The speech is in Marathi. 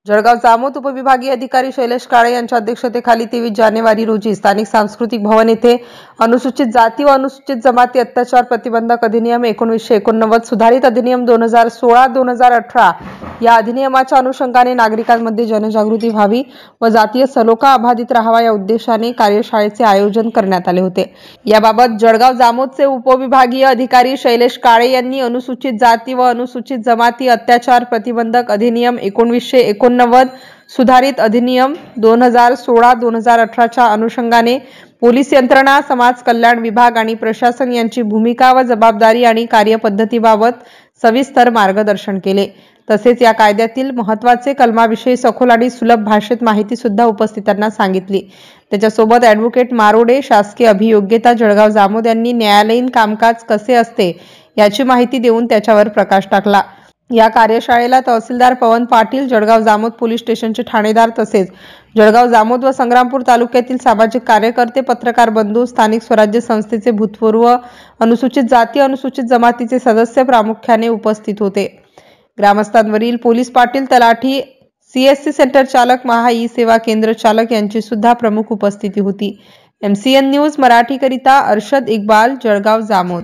जळगाव जामोद उपविभागीय अधिकारी शैलेश काळे यांच्या अध्यक्षतेखाली 23 जानेवारी रोजी स्थानिक सांस्कृतिक भवन येथे अनुसूचित जाती व अनुसूचित जमाती अत्याचार प्रतिबंधक अधिनियम 1989 सुधारित अधिनियम 2016-2018 या अधिनियमाच्या अनुषंगाने नागरिकांमध्ये जनजागृती व्हावी व जातीय सलोखा अबाधित राहावा या उद्देशाने कार्यशाळेचे आयोजन करण्यात आले होते। याबाबत जळगाव जामोदचे उपविभागीय अधिकारी शैलेश काळे यांनी अनुसूचित जाती व अनुसूचित जमाती अत्याचार प्रतिबंधक अधिनियम 1989 सुधारित अधिनियम 2016-2018 च्या अनुषंगाने पोलीस यंत्रणा, समाज कल्याण विभाग आणि प्रशासन यांची भूमिका व जबाबदारी आणि कार्यपद्धतीबाबत सविस्तर मार्गदर्शन केले। तसेच या कायद्यातील महत्त्वाचे कलमाविषयी सखोल आणि सुलभ भाषेत माहिती सुद्धा उपस्थितांना सांगितली। त्याच्यासोबत ॲडव्होकेट मारोडे, शासकीय अभियोग्यता, जळगाव जामोद यांनी न्यायालयीन कामकाज कसे असते याची माहिती देऊन त्याच्यावर प्रकाश टाकला। या कार्यशाळेला तहसीलदार पवन पाटील, जळगाव जामोद पोलीस स्टेशनचे ठाणेदार तसेच जळगाव जामोद व संग्रामपूर तालुक्यातील सामाजिक कार्यकर्ते, पत्रकार बंधू, स्थानिक स्वराज्य संस्थेचे भूतपूर्व अनुसूचित जाती अनुसूचित जमातीचे सदस्य प्रामुख्याने उपस्थित होते। ग्रामस्थांवरील पोलीस पाटील, तलाठी, CSC सेंटर चालक, महा ई सेवा केंद्र चालक यांची सुद्धा प्रमुख उपस्थिती होती। MCN न्यूज मराठी करिता अर्शद इक्बाल, जळगाव जामोद।